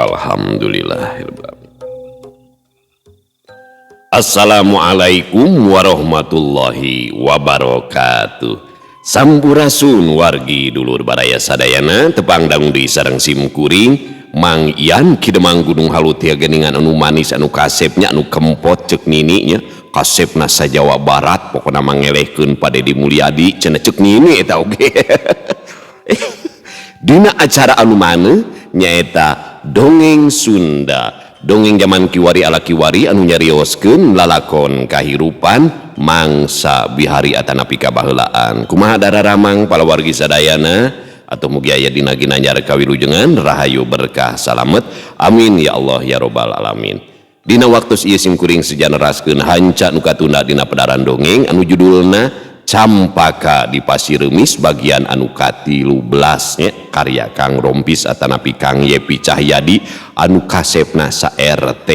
Alhamdulillah. Assalamualaikum warahmatullahi wabarakatuh. Sampurasun wargi dulur baraya sadayana tepang dangu di sareng simkuring Mang Ian kidemang gunung halut ya geningan anu manis anu kasepnya anu kempot cek nininya kasepna sa Jawa Barat pokoknya mangelehkeun pada di Mulyadi cenah cek nini eta oge. Dina acara anu maneh nyaeta dongeng Sunda. Dongeng zaman kiwari ala kiwari anu nyarioskeun lalakon kahirupan mangsa bihari atanapi kabaheulaan. Kumaha dararamang palawargi sadayana atau mugi aya dina ginanjar kawilujengan rahayu berkah salamet amin ya Allah ya robbal alamin. Dina waktos ieu simkuring sejanaraskeun hanca nu katunda dina pedaran dongeng anu judulna Campaka di Pasireumis bagian anu ka-13 nya karya Kang Rompis atanapi Kang Yepi Cahyadi anu kasepna sa RT.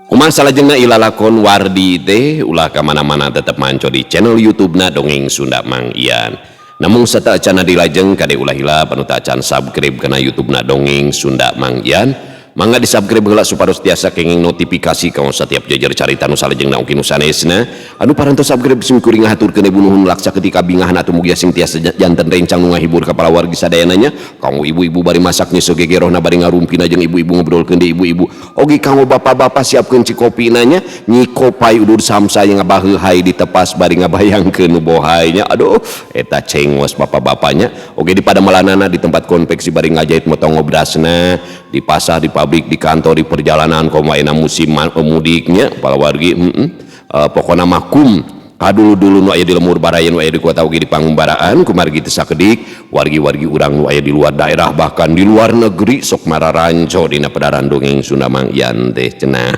Kumaha salajengna ilalakon wardi teh ulah ka mana-mana tetep manco di channel YouTube-na Dongeng Sunda Mang Ian. Namun serta acana dilajeng kade ulah hila panu teu acan subscribe kana YouTube-na Dongeng Sunda Mang Ian. Mangga di subscribe heula supados tiasa kenging notifikasi kamu setiap jajar carita nu salajengna ugi nu sanesna anu parantos subscribe simkuring ngahaturkeun ibu nuhun laksa ketika bingahan atuh mugia sing tiasa janten rencang nu ngahibur ka para wargi sadayananya kanggo ibu-ibu bari masak nya sogegerohna bari ngarumpina jeung ibu-ibu ngobrolkeun deui ibu-ibu oge kanggo bapak-bapak siapkeun cikopina nya nyi kopai udur samsaya ngabaheu hai ditepas bari ngabayangkeun nu bohai nya aduh eta cengos bapak-bapaknya oge di padamelanana di tempat konveksi bari ngajait motong ngobrasna di pasar di pabrik di kantor di perjalanan komaina musim mudiknya palawargi pokona makum kadulu-dulu nu aya di lemur barayan nu aya di kota ugi di pangumbaraan kumargi teu sakedik wargi-wargi urang nu aya di luar daerah bahkan di luar negeri sok mararanco dina pedaran dongeng Sunda Mang Ian teh cenah.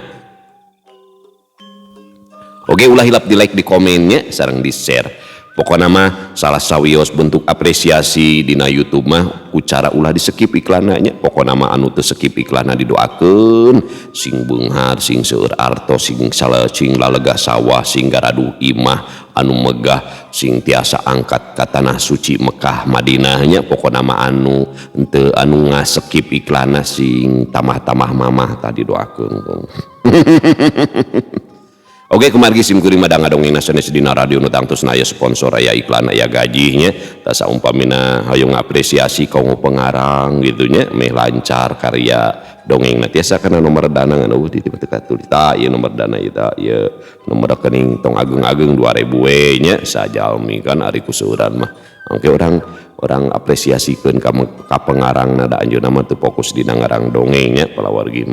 Oke ulah hilap di like di komennya sareng di share. Pokoknya mah salah sawios bentuk apresiasi dina YouTube mah ucara ulah di skip iklananya. Pokoknya mah anu teu skip iklanna didoakeun sing beunghar sing seueur artos sing saleucing lalegah sawah sing garaduh imah anu megah sing tiasa angkat ka tanah suci Mekah Madinahnya. Pokoknya mah anu henteu anu ngaskip iklanna sing tamah-tamah mamah tadi doakeun. Oke kumargi simkuring madang dongeng sanes dina radio nu tangtus aya sponsor aya iklan aya gajinya tak saumpamina hayang apresiasi kaum pengarang gitu nya meh lancar karya dongengna tiasa kana nomor dana ngeueuh di teu tulis tah ieu nomor dana ieu tah ieu nomor rekening tong ageng-ageng 2000 we nya sajalmi kan ari kuseueuran mah oke orang apresiasikeun ka pengarangna da anjeunna mah teu fokus dina ngarang dongeng nya palawargi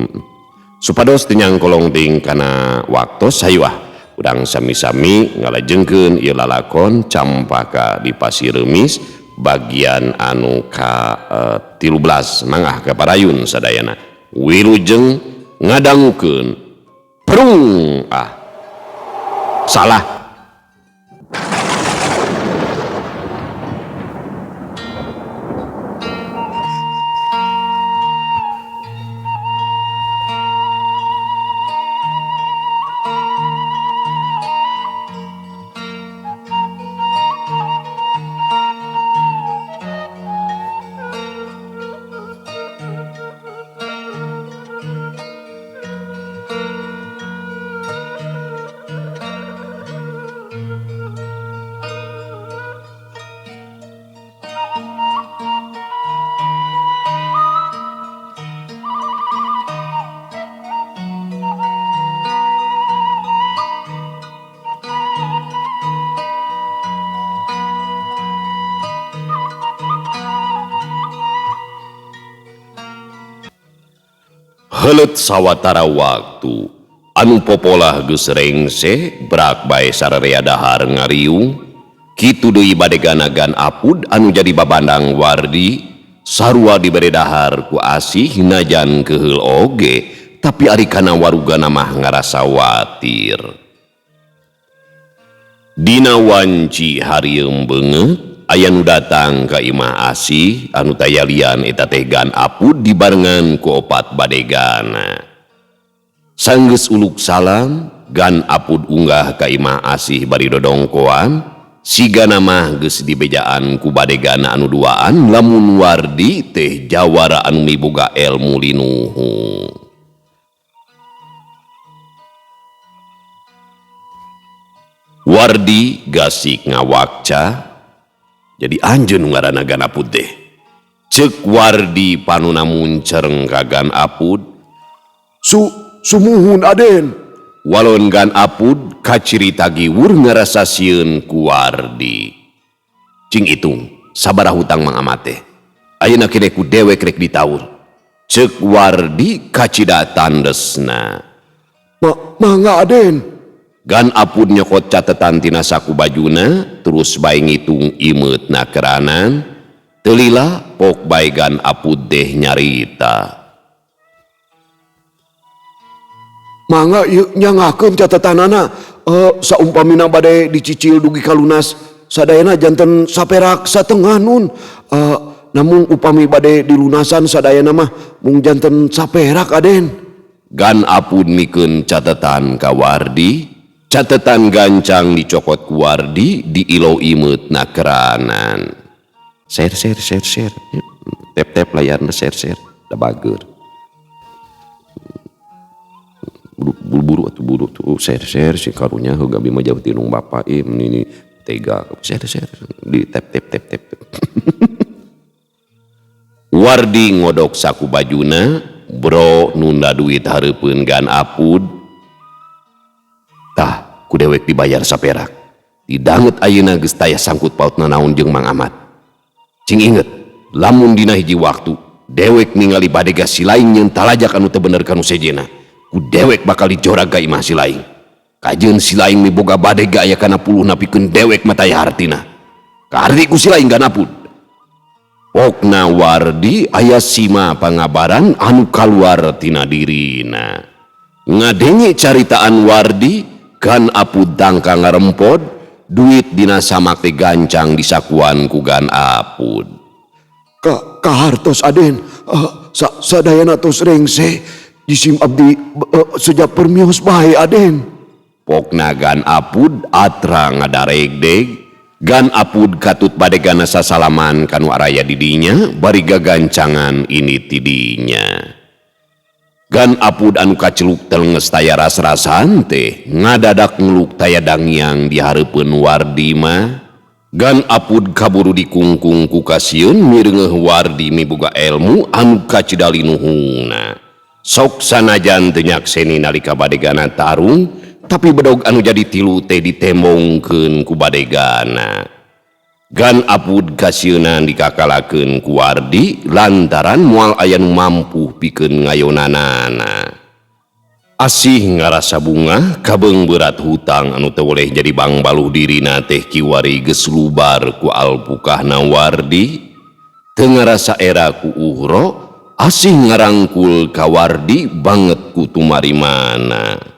supados tenyang kolong ting kana waktos hayuah urang sami-sami ngalajengkeun ieu lalakon Campaka di Pasireumis bagian anu ka-13 mangah ka parayun sadayana wilujeng ngadangukeun prung salah. Heuleut sawatara waktu anu popolah geus rengse brak bae sararea dahar ngariung kitu deui badeganagan apud anu jadi babandang wardi sarua dibere dahar ku asih najan keheul oge tapi ari kana warugana mah ngarasa watir. Dina wanci harieum beungeut aya nu datang ka imah asih anu tayalian eta teh gan apud dibarengan ku opat badegana. Sanggeus uluk salam gan apud unggah ka imah asih bari dodongkoan siga nama geus dibejaan ku badegana anu duaan lamun Wardi teh jawara anu miboga ilmu linuhu. Wardi gasik ngawakca jadi anjeun ngaranna Ganapud teh. Ceuk Wardi panuna muncereng ka Ganapud, Sumuhun Aden. walon Ganapud kacirita giwur ngarasa sieun ku Wardi. Cing itung sabaraha hutang Mang Amat teh. Ayeuna kene ku dewek rek ditaur. Ceuk Wardi kacida tandesna. Mangga Aden. Ganapud nyokot catetan tina saku bajuna terus bae ngitung imeutna keranan. Telila pok bae Ganapud deh nyarita. Mangga ieu nyangakeun catatanana, saumpamina bade dicicil dugi kalunas sadayana janten saperak satengah nun. Namun upami bade dilunasan sadayana mah mung janten saperak Aden. Ganapud mikeun catatan ka Wardi. Catatan gancang dicokot ku Wardi di ilo imeutna keranan. Share. Tep layarna share. Da bager. Buru tuh share si karunya heug abi mah jauh tinung bapa ini tega share di tep. Wardi ngodok saku bajuna, bro nunda duit hareupeun Ganapud. Tah ku dewek dibayar saperak. Didanget ayeuna geus taya sangkut pautna naon jeung Mang Amat. Cing inget, lamun dina hiji waktu dewek ningali badega si lain nyeun talajak anu teu bener kanu sejena. Ku dewek bakal dijorag ka imah si lain. Kajeun si lain miboga badega aya kana puluh napikeun dewek mah taya hartina. Kaharti ku si lain Ganapud. Pokna Wardi aya sima pangabaran anu kaluar tina dirina. Ngadenge caritaan Wardi, Ganapud tangka ngarempod duit dina samak teh gancang disakuan ku Ganapud. Kahartos Aden, sadayana tos rengse jisim abdi sejak permios bae Aden. Pokna Ganapud atra ngadaregdeg. Ganapud katut badegana sasalaman kanu araya didinya bari gagancangan ini tidinya. Ganapud anu kaceluk telenges taya ras-rasan teh ngadadak ngeluk taya dangyang di hareupeun Wardi mah. Ganapud kaburu dikungkung ku kasieun mireungeuh Wardi miboga ilmu anu kacida linuhungna. Sok sanajan teu nyakseni nalika badegana tarung, tapi bedog anu jadi tilu teh ditembongkeun ku badegana. Ganapud kasieunna dikakalakeun ku Wardi lantaran moal aya nu mampu pikeun ngayonanana. Asih ngarasa bunga kabeung berat hutang anu teu boleh jadi bangbaluh dirina teh kiwari geus lubar ku alpukahna Wardi. Teu ngarasa era ku uhro, asih ngarangkul ka Wardi banget ku tumarimana.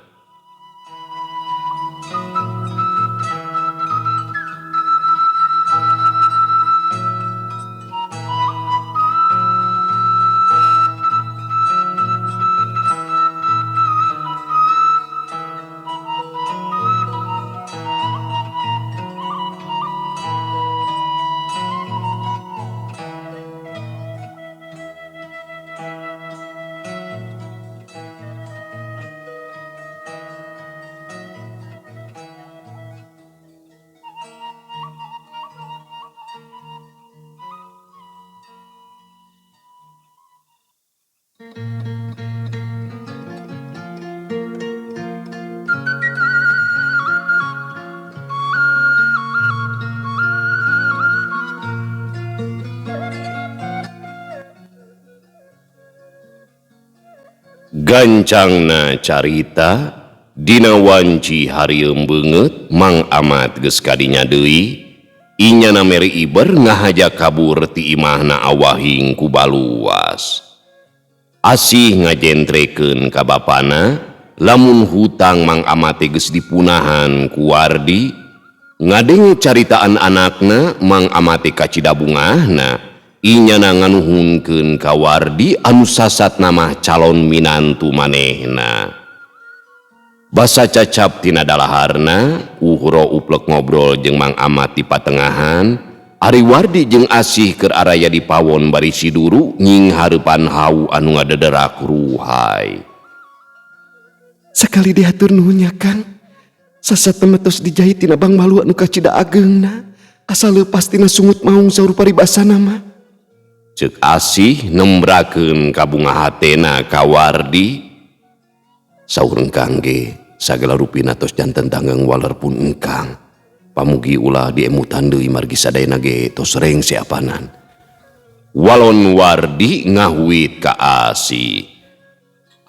Gancangna carita dina wanci harieum beungeut Mang Amat geus kadinya deui. Inyana mere Iber ngahaja kabur ti imahna awahing ku baluas. Asih ngajentrekeun ka bapana lamun hutang Mang Amat geus dipunahan ku Wardi. Ngadenge caritaan anakna Mang Amat kacida bungahna. Inyana nganuhunkeun ka Wardi anu sasat nama calon minantu manehna. Basa cacap tina dalaharna, Uhro uplek ngobrol jeung Mang Amat di patengahan, Ari Wardi jeung Asih keur araya di pawon bari siduru nying hareupan hau anu ngadederak ruhai. Sakali diatur nuhunnya Kang, sasat temetos dijahit tina bang malu anu kacida ageungna, asal leupas tina sungut maung saur paribasana mah. Ceuk Asih nembrakeun kabunga hatena ka Wardi. Saur engkang ge sagala rupina tos janten tanggeng walaupun engkang. Pamugi ulah diemutan deui margi sadayana ge tos reng siapanan. Walon Wardi ngahuit ka Asih.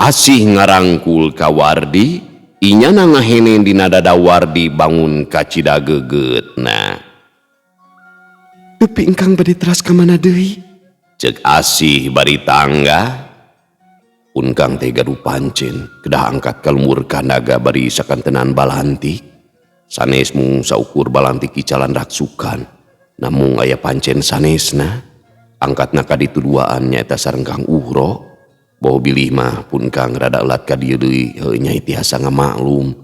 Asih ngarangkul ka Wardi, inyana ngahene dina dada Wardi bangun kacida geugeutna. Dupi engkang bade teras ka mana deui? Cek Asih bari tangga. Unkang teh gaduh pancen kedah angkat kalumur kanaga bari sakantenan balantik. Sanes mung saukur balantik icalan raksukan. Namung aya pancen sanesna. Angkatna ka ditu duaan nyaeta sareng Kang Uhro. Bawa bilih mah pun Kang rada elat ka dieu deui heuh nyai tiasa ngamaklum.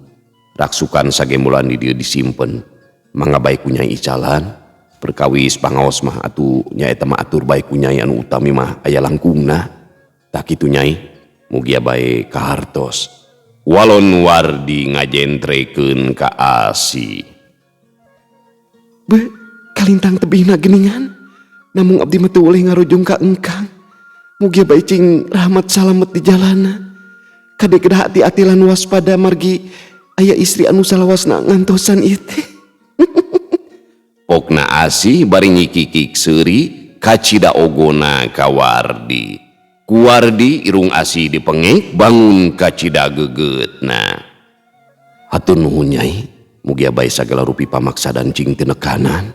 Raksukan sagemulan di dieu disimpen. Mangga bae ku Nyai icalan. Perkawis pangaos mah atuh nyaeta mah atur bae ku Nyai anu utami mah aya langkungna. Tak kitu Nyai, mugia bae kahartos. Walon Wardi ngajentrekeun ka Asih. Be, kalintang tebihna geuningan. Namung abdi mah teu ulih ngarujung ka engkang. Mugia bae cing rahmat salamet di jalana. Kade kedah hati-hati lan waspada margi aya istri anu salawasna ngantosan ieu teh. Pokna Asih bari ngikikik seuri kacida ogona ka Wardi. Ku Wardi irung Asih dipengek bangun kacida geugeutna. Hatur nuhun Nyai, mugia bae sagala rupi pamaksa dan cing teu nekanan.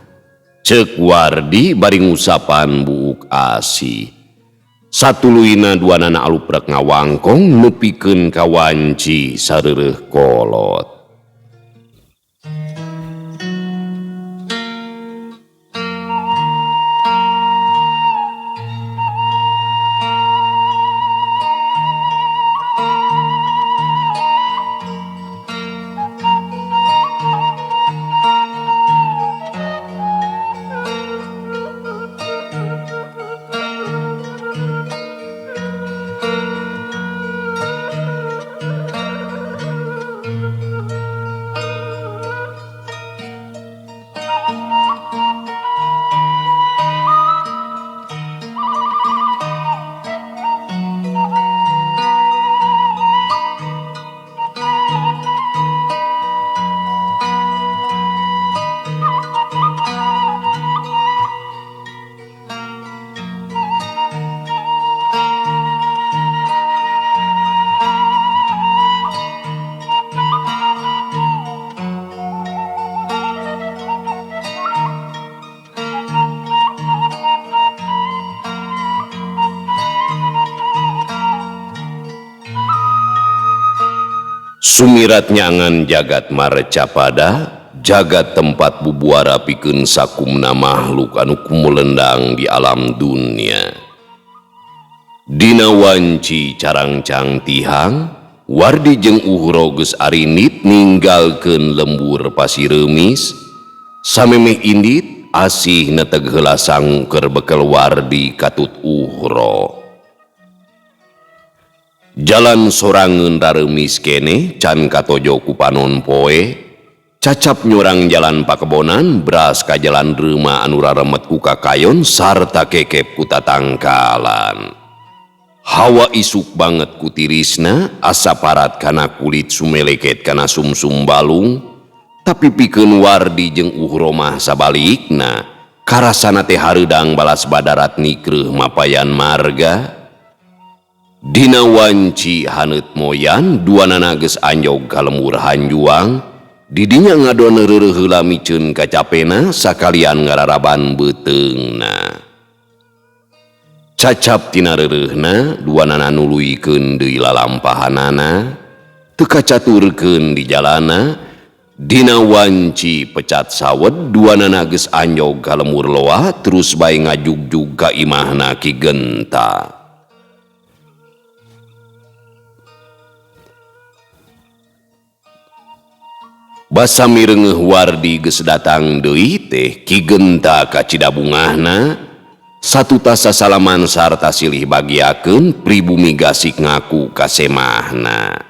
Ceuk Wardi bari ngusapan buuk Asih. Satuluyna duanana aluprek ngawangkong nepikeun ka wanci sareureuk kolot. Sumirat nyangan jagat marecapada, jagat tempat bubuara pikeun sakumna makhluk anu kumulendang di alam dunia. Dina wanci carangcang tihang, Wardi jeung Uhro geus arinit ninggalkeun lembur pasiremis. Samemeh indit Asih neteg heula sangu keur bekel Wardi katut Uhro. Jalan sorangeun raremis keneh can katojo ku panon poe. Cacap nyorang jalan pakebonan beras ka jalan reuma anu raremet ku kakayon sarta kekep ku tatangkalan. Hawa isuk banget ku tirisna, asa parat kana kulit sumeleket kana sumsum balung. Tapi pikeun Wardi jeung Uhro mah sabalikna, karasana teh hareudang balas badarat nikreuh mapayan marga. Dina wanci haneut moyan duanana geus anjog ka lembur hanjuang. Didinya ngadon reureuh heula miceun kacapena sakalian ngararaban beuteungna. Cacap tina reureuhna duanana nuluykeun deui lalampahanana, teu kacaturkeun di jalana. Dina wanci pecat sawed duanana geus anjog ka lembur loa terus bae ngajugjug ka imahna Ki Genta. Basa mirengeh Wardi geus datang deui teh Ki Genta ka Cidabungahna satu tasa salaman sarta silih bagiakeun pribumi gasik ngaku kasemahna.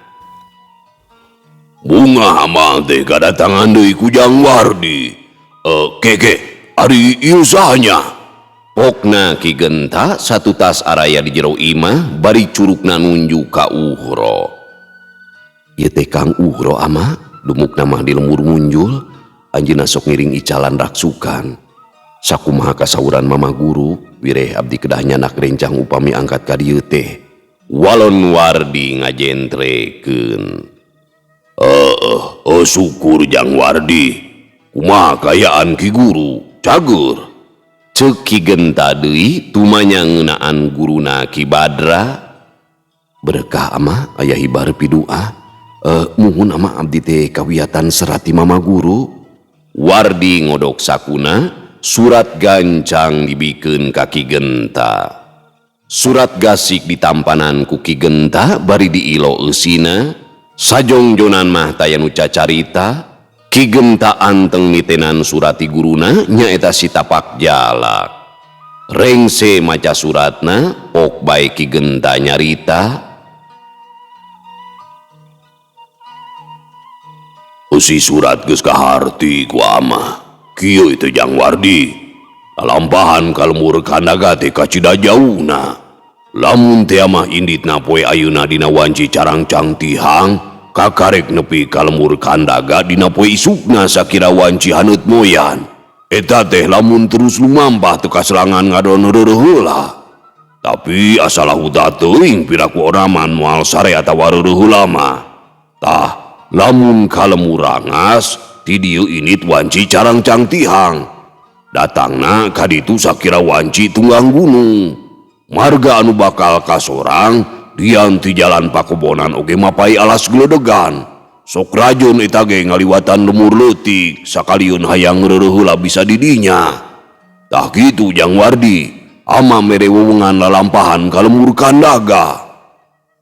Bunga mah teh kadatangan deui ku Jang Wardi. Keke, ari ieu sahanya? Pokna Ki Genta satu tas araya di jero imah bari curugna nunju ka Uhro. Ieu teh Kang Uhro ama dumuk nama di lembur munjul, anjeunna sok ngiring icalan raksukan. Sakumaha kasauran mama guru, wireh abdi kedah nyanak rencang upami angkat ka dieu teh. Walon Wardi ngajentrekeun. Syukur Jang Wardi. Kumaha kayaan Ki Guru? Cager. Ceuk Ki Genta deui tumanya ngeunaan guruna Ki Badra. Berkah ama aya hibar pidua. Muhun ama abdi teh kawiatan serati mama guru. Wardi ngodok sakuna, surat gancang dibikeun ka Ki Genta. Surat gasik ditampanan ku Ki Genta bari diilo eusina. Sajongjonan mah taya nu cacarita. Ki Genta anteng nitenan surati guruna nyaeta si Tapak Jalak. Rengse maca suratna, pok bae Ki Genta nyarita. Si surat geus kaharti ku amah. Kieu itu Jang Wardi. Lalampahan kalmur kandaga teh ka Cidajauhna. Lamun teh amah inditna poe ayeuna dina wanci Carangcang Tihang, kakarek nepi kalmur kandaga dina poe isukna sakira wanci haneut moyan. Eta teh lamun terus lumampah teu kaselangan ngadon reureuh heula. Tapi asalah huta teuing piraku oraman moal sare atawa reureuh heula mah. Tah lamun kalemurangas ti dieu init wanci Carangcang Tihang. Datangna ka ditu sakira wanci Tunggang Gunung. Marga anu bakal kasorang dian ti jalan pakobonan oge mapai alas geledegan. Sok rajon eta ge ngaliwatan lemur leutik sakaliun hayang reureuh heula bisa didinya. Tah kitu Jang Wardi, ama mere wewengan lalampahan kalemur kandaga.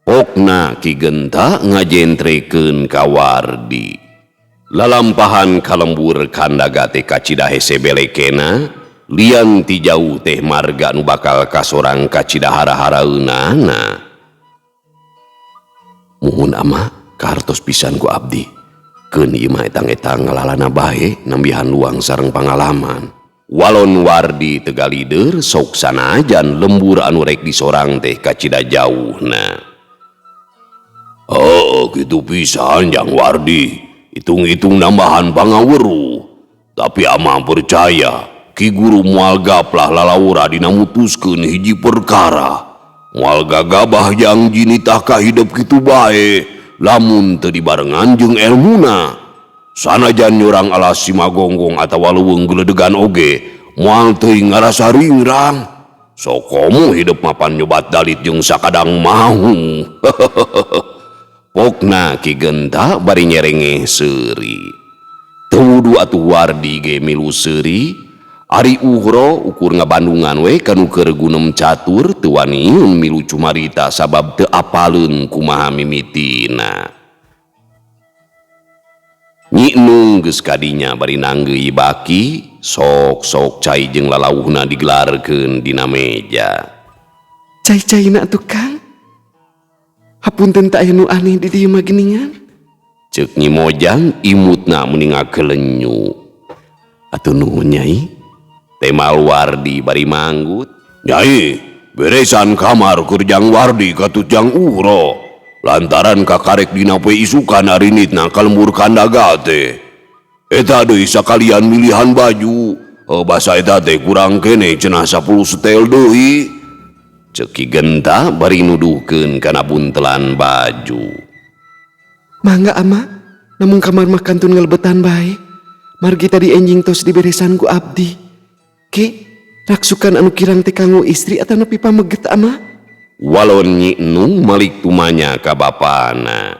Pokna Ki Genta ngajentrekeun ka Wardi. Lalampahan kalembur kandaga teh ka Cidahe sebelekena, lian ti jauh teh marga nu bakal kasorang ka Cidahara-haraeunana. Muhun ama kahartos pisan ku abdi. Keun ieu mah etang-etang ngalalana bae nambihan luang sareng pangalaman. Walon Wardi teu galideur sok sanajan lembur anu rek disorang teh ka Cidajauhna. Gitu pisan Jang Wardi. Hitung-hitung nambahan pangaweruh. Tapi amah percaya Ki Guru moal gaplah lalawura dina mutuskeun hiji perkara. Moal gagabah yang jinitah ka hidup kitu bae lamun teu dibarengan jeung elmuna. Sanajan nyorang alas simagonggong atawa leuweung geledegan oge moal teuing ngarasa ringrang. Sok komo hidup mapan nyobat dalit jeung sakadang mahu. Pokna Ki Genta bari nyerengeh seuri. Teu wudu atuh Wardi ge milu seuri. Ari Uhro ukur ngabandungan we kanu keur gunem catur teu waniun milu cumarita sabab teu apaleun kumaha mimitina. Nyi Nung geus kadinya bari nanggeui baki, sok-sok cai jeung lalauhna digelarkeun dina meja. Cai-caina atuh Kang. Hapunten tak aya nu aneh di dieu mah geuningan. Ceuk Nyi Mojang imutna meuning ngakelenyu. Atuh nuhun Nyai. Temal Wardi bari manggut. Nyai, beresan kamar keur Jang Wardi katut Jang Uhro. Lantaran kakarek dina poe isukan arinitna kalembur kandaga teh. Eta deui sakalian milihan baju. Basa eta teh kurang kene cenah 10 setel deui. Ceuk Ki Genta bari nuduhkeun kana buntelan baju. Mangga ama, namun kamar mah kantun ngalebetan bae. Margi tadi enjing tos diberesan ku abdi. Ki, raksukan anu kirang teh kanggo istri atau nepi pameget ama? Walon Nyi Nung malik tumanya ka bapana.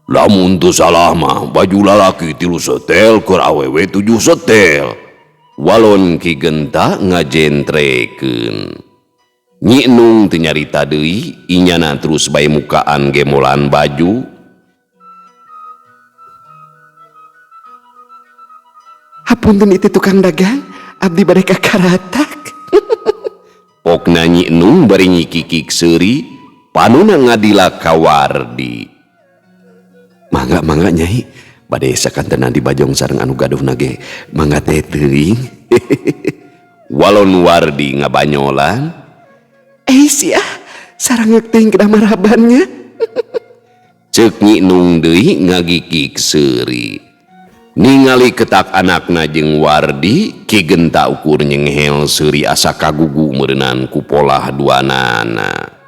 Lamun teu salah mah baju lalaki 3 setel keur awewe 7 setel. Walon Ki Genta ngajentrekeun. Nyi Nung teu nyarita deui, inyana terus bae mukaan gemolan baju. Hapunten itu tukang dagang, abdi bade kakaratak. Pokna Nyi Enung bari nyikikik seuri, panuna ngadila ka Wardi. Mangga Nyai, bade sakantenan di bajong sareng anu gaduh nage, mangga teh teuing. Walon Wardi ngabanyolan, Sia, sarangek teuing kedah marabannya. ceuk Nyi Enung deui ngagikik seuri. Ningali ketak anakna jeung Wardi, Ki Genta ukur nyenghel seuri asa kagugu meureunnan ku polah duanana.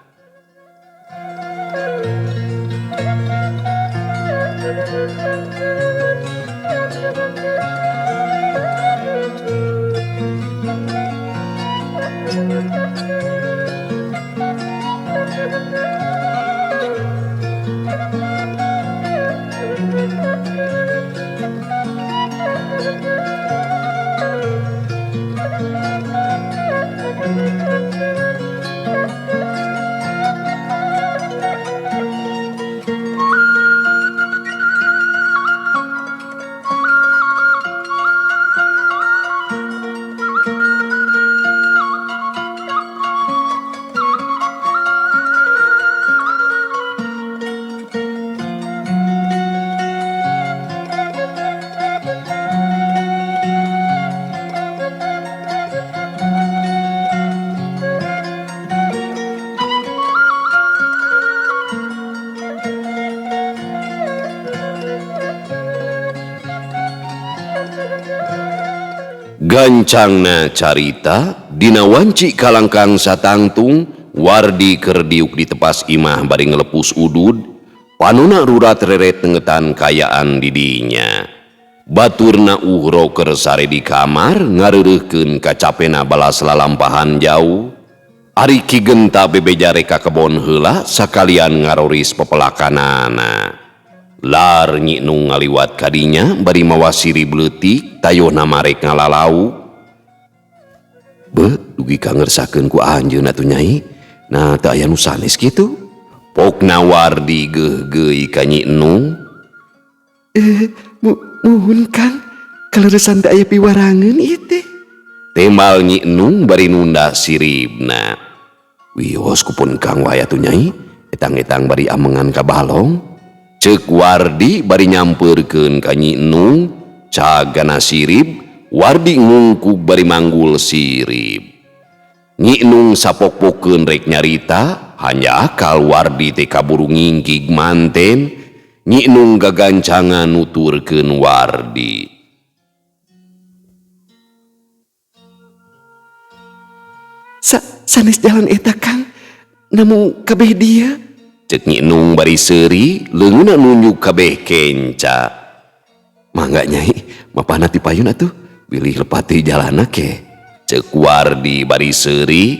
Gancangna carita dina wanci kalangkang satangtung, Wardi keur diuk di tepas imah bari ngelepus udud, panuna rurat reret nengetan kayaan di dinya. Baturna uhro keur sare di kamar ngareureuhkeun kacapena balas lalampahan jauh. Ari Ki Genta bebejare ka kebon heula sakalian ngaroris pepelakanana. Lar Nyi Enung ngaliwat kadinya bari mawa sirib leutik tayona marek ngalalau. Be, dugi kangersakeun ku anjeun atuh Nyai. Nah, teu aya nu sanes kitu. Pokna Wardi geugeuy ka Nyi Enung. Muhun Kang, kaleresan teu aya piwarangeun ieu teh. Tembal Nyi Enung bari nunda siribna. Wios kupun Kang wae atuh Nyai. Etang-etang bari amengan ka balong. Ceuk Wardi bari nyampeurkeun ka Nyi Enung, cagana sirib, Wardi ngungkug bari manggul sirib. Nyi Enung sapok-pokkeun rek nyarita, hanya akal Wardi teh kaburu ngingkig manten. Nyi Enung gagancangan nuturkeun Wardi. Sanes jalan eta Kang, namu kabeh dia. Ceuk Nyi Enung bari seuri, leungeunna nunjuk kabeh kenca. Mangga Nyai, mapana ti payun atuh, bilih lepati jalanna ke. Ceuk Wardi bari seuri,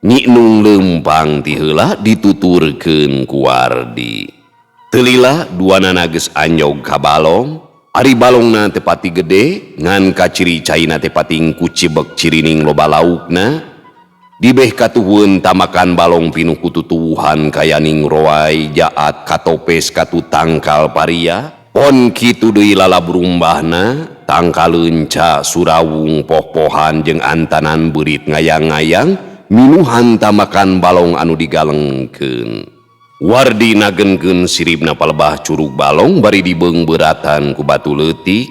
Nyi Enung leumpang ti heula dituturkeun ku Wardi. Teu lila duanana geus anjog ka balong, ari balongna teu pati gede, ngan kaciri caina teh pating ku cibek cirining loba laukna. Dibeh katuhun tamakan balong pinuh kututuhan kayaning roai jaat katopes katu tangkal paria. Pon kitu deui lalaburumbahna, tangkal leunca surawung poh-pohan jeung antanan beurit ngayang-ngayang minuhan tamakan balong anu digalengkeun. Wardi nagenkeun siribna palebah curug balong bari dibeung beuratan ku batu leutik.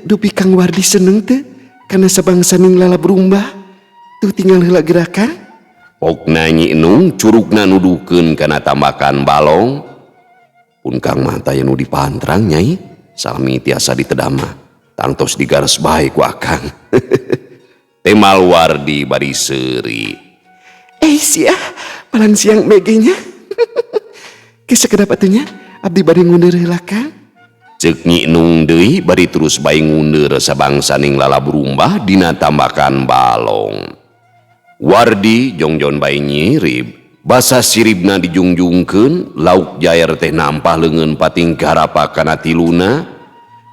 Dupi Kang Wardi seneng teu kana sabangsaning lalaburumbah. Tuh tinggal heula gerakan. Pokna Nyi Enung curugna nuduhkeun kana tamakan balong. Pun Kang mah taya nu dipantrang Nyai, salami tiasa ditedama, tangtos digares bae ku Akang. Temal Wardi bari seuri. Sia, palang siang begenya. Kisah kedap atunya, abdi bari ngundur heula Kang. Ceuk Nyi Enung deui bari terus bae ngundur sabangsaning lalaburumbah dina tamakan balong. Wardi jongjon bae nyirib, basa siribna dijungjungkeun, lauk jaer teh nampah leungeun pating garapa kana tiluna.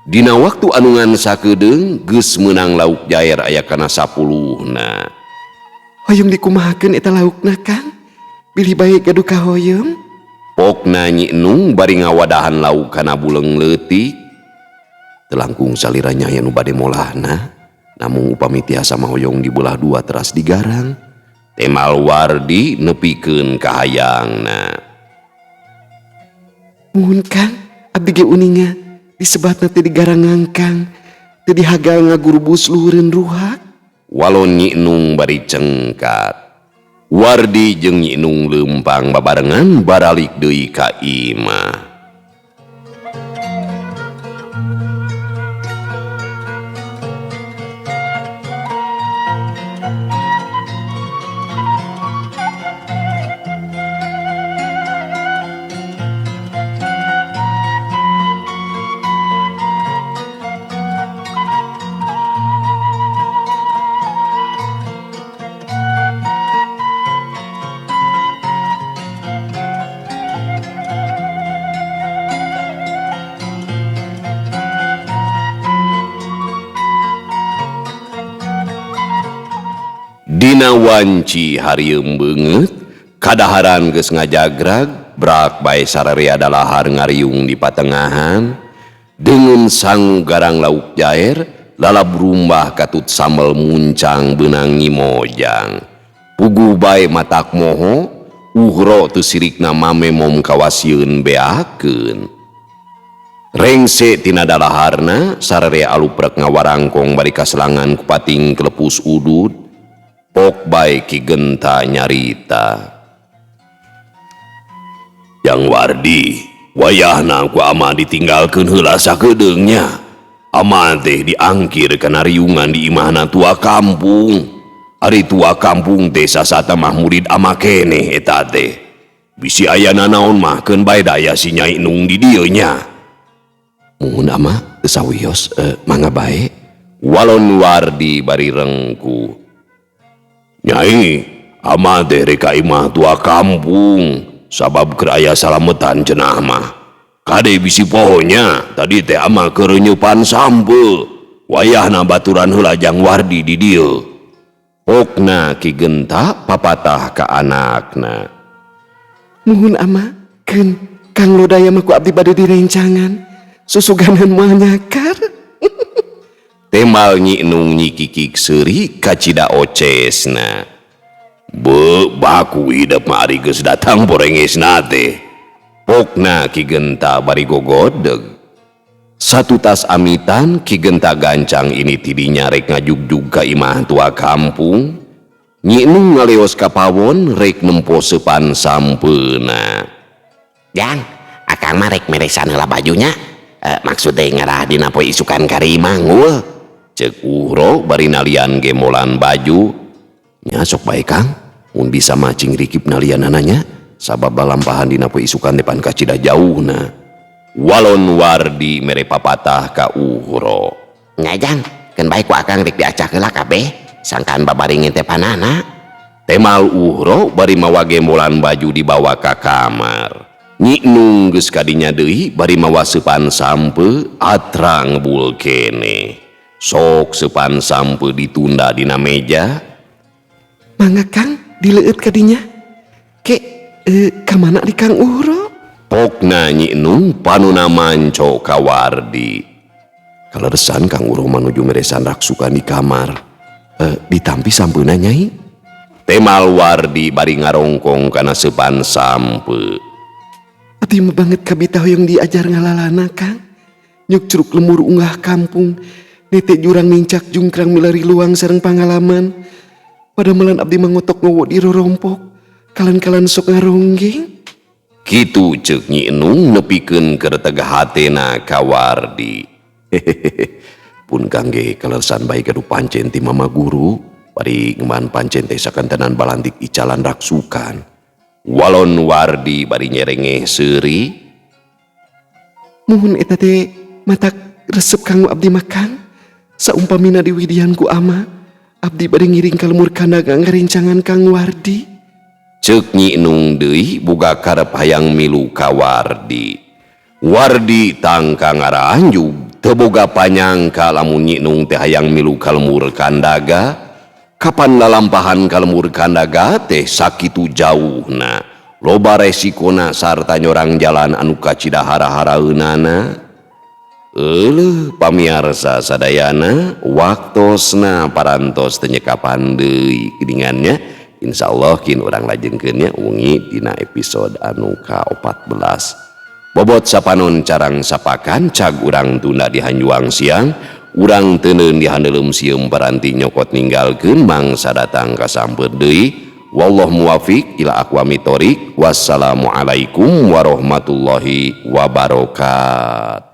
Dina waktu anu ngan sakeudeung geus meunang lauk jaer aya kana 10na. Hoyong dikumahakeun eta laukna Kang, bilih bae gaduh ka hoyong. Pokna Nyi Enung bari ngawadahan lauk kana buleng leutik. telangkung saliranya yang bade molahna, namun upami tiasa mahoyong dibelah dua teras digarang. Temal Wardi nepikeun kahayangna. Muhun Kang, abdi ge uninga disebat nanti digarang ngangkang, teu dihagal ngagurubus luhureun ruhak. Walon Nyi Inung bari cengkat. Wardi jeung Nyi Inung leumpang babarengan baralik deui ka imah. Dina wanci harieum beungeut, kadaharan geus ngajagrag, brak bae sararea dalahar ngariung di patengahan, dengan sangu garang lauk jaer, lalab rumbah katut sambal muncang beunang ngimojang. Puguh bae matak moho, uhro teu sirikna mame mom kawasieun beakeun. Rengse tina dalaharna, sararea aluprek ngawarangkong bari kaselangan ku pating kelepus udud, pok bae Ki Genta nyarita. Yang Wardi, wayahna ku ama ditinggalkeun heula sakedeungnya. Ama teh diangkir kana riungan di imahna tua kampung. Ari tua kampung teh sasata mah murid ama keneh eta teh. Bisi aya nanaon mah keun bae daya si Nyai Inung di dieu nya. Muhun ama teu sawios, mangga bae. Walon Wardi bari rengku. Nyai, ama teh rek ka imah tua kampung, sabab keur aya salametan cenah mah. Kade bisi pohonya, tadi teh ama keur nyeupan sampe. Wayahna baturan heula Jang Wardi di dieu. Pokna Ki Genta papatah ka anakna. Muhun ama, keun Kang Lodaya mah ku abdi bade direncangan, susuganan moal nyakar. Temal Nyi Inung nyikikik seuri kacida ocesna. Baku hidup mah ari geus datang porengesna teh. Pokna Ki Genta bari gogodeg. Satu tas amitan Ki Genta gancang ini tidinya rek ngajugjug ka imah tua kampung. Nyi Inung ngaleos ka pawon rek nempo seupan sampeuna. Jang, akang mah rek meresan heula bajunya. Maksudnya ngarah dina poe isukan karimah ngul. Cek uhro bari nalian gemolan baju. Nya sok bae Kang, mun bisa macing rikip nalian ananya, sabab balampahan dina poe isukan depan kacida jauhna. Walon Wardi mere papatah ka uhro. Nya Jang, keun bae ku akang rek diacak heula kabeh, sangkan babaringin teh panana. Temal uhro bari mawa gemolan baju dibawa ka kamar. Nyi Inung geus kadinya deui bari mawa seupan sampe atra ngebul keneh. Sok seupan sampe ditunda dina meja. Mangga Kang, dileueut kadinya. Kamana di Kang Uhro? Pokna Nyi Inung panuna manco ka Wardi. Kaleresan Kang Uhro manuju meresan raksukan di kamar. Ditampi sampeuna Nyai? Temal Wardi bari ngarongkong kana seupan sampe. Abdi mah banget kabita hoyong diajar ngalalana Kang. Nyuk curug lemur unggah kampung. Nete jurang nincak jungkrang milari luang sareng pangalaman. Pada melan abdi mangotok ngowo di rorompok. Kalan-kalan sok ngaronggeng. Kitu ceuk Nyi Inung nepikeun keur tegah hatena ka Wardi. Pun kangge kaleresan bae gaduh pancen ti mama guru. Bari ngeman pancen teh sakantenan balantik icalan raksukan. Walon Wardi bari nyerengeh seuri. Muhun eta teh matak resep kanggo abdi makan. Saumpamina diwidihan ku ama, abdi bade ngiring ka lemur kandaga ngarencangan Kang Wardi. Ceuk Nyi Inung deui boga karep hayang milu ka Wardi. Wardi tangka ngaranjug teu boga panyangka lamun Nyi Inung teh hayang milu ka lemur kandaga. Kapan lalampahan ka lemur kandaga teh sakitu jauhna. Loba resikona sarta nyorang jalan anu kacida hara-haraeunana. Pamiarsa sadayana waktosna parantos tenyekapan deui geuningannya. Insyaallah kin urang lajengkeun nya wengi dina episode anu ka-14. Bobot sapanon carang sapakan cag urang tunda di hanjuang siang, urang teuneun di handeulem sieum paranti nyokot ninggalkeun mangsa datang ka sampeut deui. Wallahu muwafiq ila aqwamit thoriq. Wassalamualaikum warahmatullahi wabarakatuh.